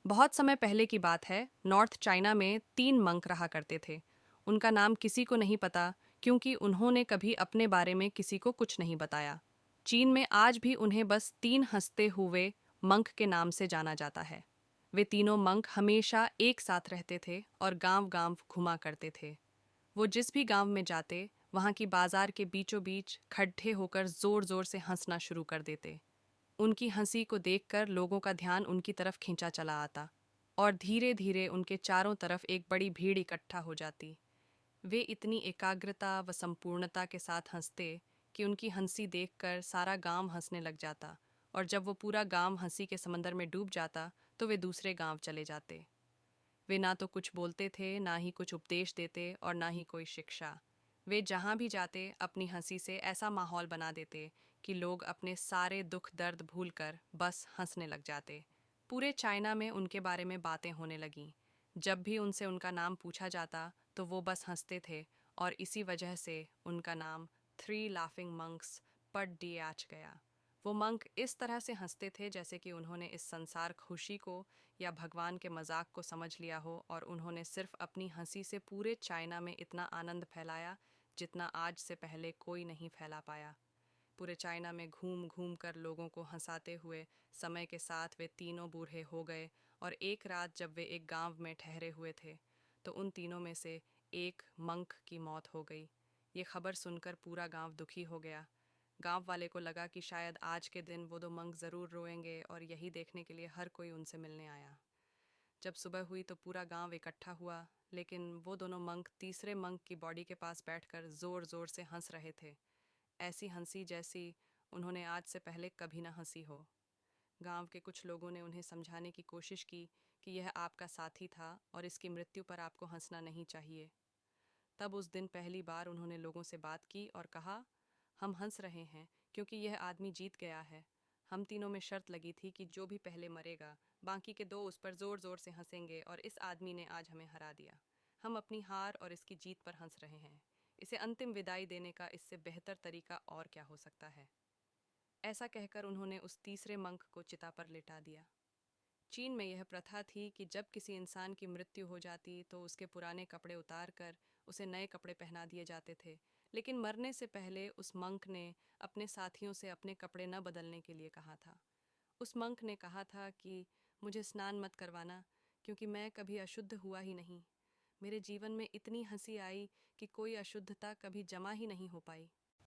बहुत समय पहले की बात है। नॉर्थ चाइना में 3 मंक रहा करते थे। उनका नाम किसी को नहीं पता, क्योंकि उन्होंने कभी अपने बारे में किसी को कुछ नहीं बताया। चीन में आज भी उन्हें बस 3 हंसते हुए मंक के नाम से जाना जाता है। वे तीनों मंक हमेशा एक साथ रहते थे और गांव गांव घुमा करते थे। वो जिस भी गांव में जाते, वहां की बाजार के बीचों बीच खड्डे होकर जोर जोर से हंसना शुरू कर देते। उनकी हंसी को देखकर लोगों का ध्यान उनकी तरफ खींचा चला आता, और धीरे धीरे उनके चारों तरफ एक बड़ी भीड़ इकट्ठा हो जाती। वे इतनी एकाग्रता व संपूर्णता के साथ हंसते कि उनकी हंसी देखकर सारा गांव हंसने लग जाता, और जब वो पूरा गांव हंसी के समंदर में डूब जाता तो वे दूसरे गांव चले जाते। वे ना तो कुछ बोलते थे, ना ही कुछ उपदेश देते, और ना ही कोई शिक्षा। वे जहाँ भी जाते अपनी हंसी से ऐसा माहौल बना देते कि लोग अपने सारे दुख दर्द भूलकर बस हंसने लग जाते। पूरे चाइना में उनके बारे में बातें होने लगीं। जब भी उनसे उनका नाम पूछा जाता तो वो बस हंसते थे, और इसी वजह से उनका नाम 3 लाफिंग मंक्स पड डियाच गया। वो मंक इस तरह से हंसते थे जैसे कि उन्होंने इस संसार खुशी को या भगवान के मजाक को समझ लिया हो, और उन्होंने सिर्फ अपनी हंसी से पूरे चाइना में इतना आनंद फैलाया जितना आज से पहले कोई नहीं फैला पाया। पूरे चाइना में घूम घूम कर लोगों को हंसाते हुए समय के साथ वे तीनों बूढ़े हो गए, और एक रात जब वे एक गांव में ठहरे हुए थे तो उन तीनों में से एक मंक की मौत हो गई। ये खबर सुनकर पूरा गांव दुखी हो गया। गांव वाले को लगा कि शायद आज के दिन वो दो मंक ज़रूर रोएंगे, और यही देखने के लिए हर कोई उनसे मिलने आया। जब सुबह हुई तो पूरा गांव इकट्ठा हुआ, लेकिन वो दोनों मंक तीसरे मंक की बॉडी के पास बैठकर ज़ोर ज़ोर से हंस रहे थे। ऐसी हंसी जैसी उन्होंने आज से पहले कभी ना हंसी हो। गांव के कुछ लोगों ने उन्हें समझाने की कोशिश की कि यह आपका साथी था और इसकी मृत्यु पर आपको हंसना नहीं चाहिए। तब उस दिन पहली बार उन्होंने लोगों से बात की और कहा, हम हंस रहे हैं क्योंकि यह आदमी जीत गया है। हम तीनों में शर्त लगी थी कि जो भी पहले मरेगा, बाकी के दो उस पर जोर जोर से हंसेंगे, और इस आदमी ने आज हमें हरा दिया। हम अपनी हार और इसकी जीत पर हंस रहे हैं। इसे अंतिम विदाई देने का इससे बेहतर तरीका और क्या हो सकता है। ऐसा कहकर उन्होंने उस तीसरे मंक को चिता पर लिटा दिया। चीन में यह प्रथा थी कि जब किसी इंसान की मृत्यु हो जाती तो उसके पुराने कपड़े उतार कर उसे नए कपड़े पहना दिए जाते थे। लेकिन मरने से पहले उस मंक ने अपने साथियों से अपने कपड़े न बदलने के लिए कहा था। उस मंक ने कहा था कि मुझे स्नान मत करवाना, क्योंकि मैं कभी अशुद्ध हुआ ही नहीं। मेरे जीवन में इतनी हंसी आई कि कोई अशुद्धता कभी जमा ही नहीं हो पाई।